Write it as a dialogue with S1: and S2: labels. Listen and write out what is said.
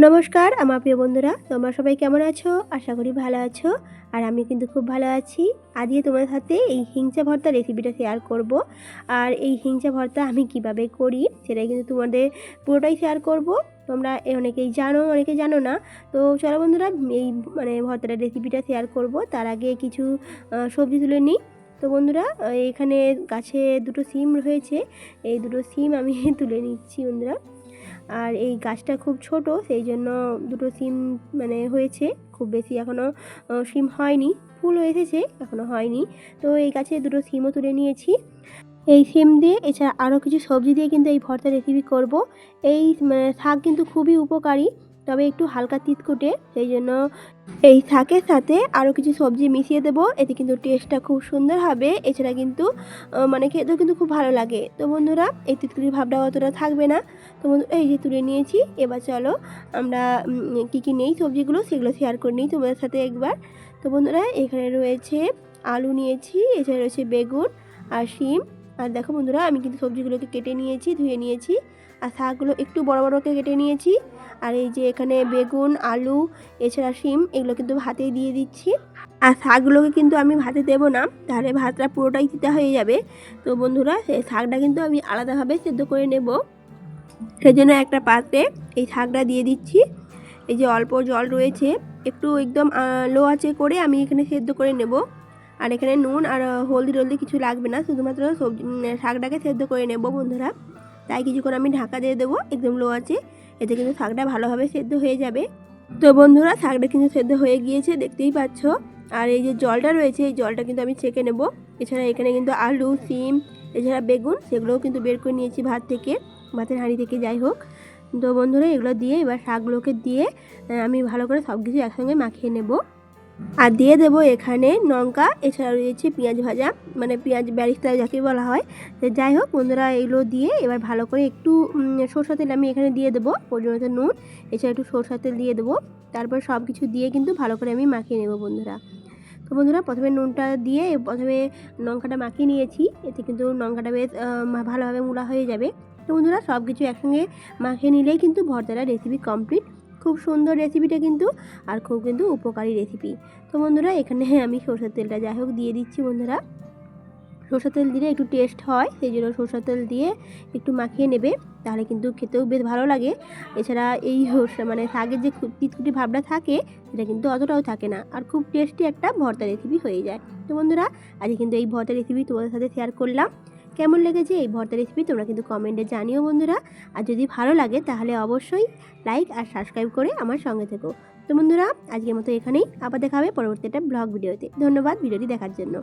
S1: নমস্কার আমার প্রিয় বন্ধুরা, তোমরা সবাই কেমন আছো? আশা করি ভালো আছো। আর আমি কিন্তু খুব ভালো আছি। আজকে তোমাদের সাথে এই হিংচা ভর্তা রেসিপিটা শেয়ার করব। আর এই হিংচা ভর্তা আমি কিভাবে করি সেটাই কিন্তু তোমাদের পুরোটাই শেয়ার করব। তোমরা অনেকেই জানো, অনেকে জানো না। তো চলো বন্ধুরা, এই ভর্তাটার রেসিপিটা শেয়ার করব। তার আগে কিছু সবজি তুলে নিই। তো বন্ধুরা, এখানে গাছে দুটো সিম রয়েছে, এই দুটো সিম আমি তুলে নিচ্ছি বন্ধুরা। আর এই গাছটা খুব ছোট, সেই জন্য দুটো সিম হয়েছে, খুব বেশি এখনও সিম হয়নি। ফুলও এসেছে, এখনও হয়নি। তো এই গাছে দুটো সিমও তুলে নিয়েছি। এই সিম দিয়ে এছাড়া আরও কিছু সবজি দিয়ে কিন্তু এই ভর্তা রেসিপি করব। এই শাক কিন্তু খুবই উপকারী, তবে একটু হালকা তিতকুটে, সেই জন্য এই শাকের সাথে আরও কিছু সবজি মিশিয়ে দেবো। এতে কিন্তু টেস্টটা খুব সুন্দর হবে। এছাড়া কিন্তু খেতেও কিন্তু খুব ভালো লাগে। তো বন্ধুরা, এই তিতকুটির ভাবটা অতটা থাকবে না। তো বন্ধুরা, এই যে তুলে নিয়েছি, এবার চলো আমরা কী কী নেই সবজিগুলো সেগুলো শেয়ার করে নিই তোমাদের সাথে একবার। তো বন্ধুরা, এখানে রয়েছে আলু নিয়েছি, এছাড়া রয়েছে বেগুন আর শিম। আর দেখো বন্ধুরা, আমি কিন্তু সবজিগুলোকে কেটে নিয়েছি, ধুয়ে নিয়েছি। আর শাকগুলো একটু বড় বড় করে কেটে নিয়েছি। আর এই যে এখানে বেগুন, আলু, এছাড়া শিম, এগুলো কিন্তু ভাতেই দিয়ে দিচ্ছি। আর শাকগুলোকে কিন্তু আমি ভাতে দেবো না, তাহলে ভাতটা পুরোটাই তিতা হয়ে যাবে। তো বন্ধুরা, সেই শাকটা কিন্তু আমি আলাদাভাবে সেদ্ধ করে নেব। সেই জন্য একটা পাত্রে এই শাকটা দিয়ে দিচ্ছি। এই যে অল্প জল রয়েছে, একটু একদম লো আঁচে করে আমি এখানে সেদ্ধ করে নেব। আর এখানে নুন আর হলদি কিছু লাগবে না, শুধুমাত্র শাকটাকে সেদ্ধ করে নেব বন্ধুরা। তাই কিছুক্ষণ আমি ঢাকা দিয়ে দেবো একদম লো আঁচে, এতে কিন্তু শাকটা ভালোভাবে সেদ্ধ হয়ে যাবে। তো বন্ধুরা, শাকটা কিন্তু সেদ্ধ হয়ে গিয়েছে, দেখতেই পাচ্ছ। আর এই যে জলটা রয়েছে, এই জলটা কিন্তু আমি ছেঁকে নেব। এছাড়া এখানে কিন্তু আলু, সিম, এছাড়া বেগুন, সেগুলোও কিন্তু বের করে নিয়েছি ভাত থেকে, ভাতের হাঁড়ি থেকে, যাই হোক। তো বন্ধুরা, এগুলো দিয়ে এবার শাকগুলোকে দিয়ে আমি ভালো করে সব কিছু একসঙ্গে মাখিয়ে নেব। আর দিয়ে দেব এখানে লঙ্কা, এছাড়া রয়েছে পেঁয়াজ ভাজা, পেঁয়াজ বেরেস্তা যাকে বলা হয়। যাই হোক বন্ধুরা, এগুলো দিয়ে এবার ভালো করে একটু সরষের তেল আমি এখানে দিয়ে দেবো, পরিমাণ নুন, এছাড়া একটু সরষের তেল দিয়ে দেবো। তারপর সব কিছু দিয়ে কিন্তু ভালো করে আমি মাখিয়ে নেব বন্ধুরা। তো বন্ধুরা, প্রথমে নুনটা দিয়ে প্রথমে লঙ্কাটা মাখিয়ে নিয়েছি, এতে কিন্তু লঙ্কাটা বেশ ভালোভাবে মুড়া হয়ে যাবে। তো বন্ধুরা, সব কিছু একসঙ্গে মাখিয়ে নিলেই কিন্তু ভর্তাটা রেসিপি কমপ্লিট। খুব সুন্দর রেসিপিটা কিন্তু, আর খুব কিন্তু উপকারী রেসিপি। তো বন্ধুরা, এখানে আমি সরষের তেলটা যাই হোক দিয়ে দিচ্ছি বন্ধুরা। সরষের তেল দিলে একটু টেস্ট হয়, সেই জন্য সরষের তেল দিয়ে একটু মাখিয়ে নেবে, তাহলে কিন্তু খেতেও বেশ ভালো লাগে। এছাড়া এই শাকের যে তিতকুটি ভাবটা থাকে, সেটা কিন্তু অতটাও থাকে না, আর খুব টেস্টি একটা ভর্তা রেসিপি হয়ে যায়। তো বন্ধুরা, আজকে কিন্তু এই ভর্তা রেসিপি তোমাদের সাথে শেয়ার করলাম। কেমন লেগেছে এই ভর্তা রেসিপি তোমরা কিন্তু কমেন্টে জানিও বন্ধুরা। আর যদি ভালো লাগে তাহলে অবশ্যই লাইক আর সাবস্ক্রাইব করে আমার সঙ্গে থেকো। তো বন্ধুরা, আজকের মতো এখানেই, আবার দেখা হবে পরবর্তী একটা ব্লগ ভিডিওতে। ধন্যবাদ ভিডিওটি দেখার জন্য।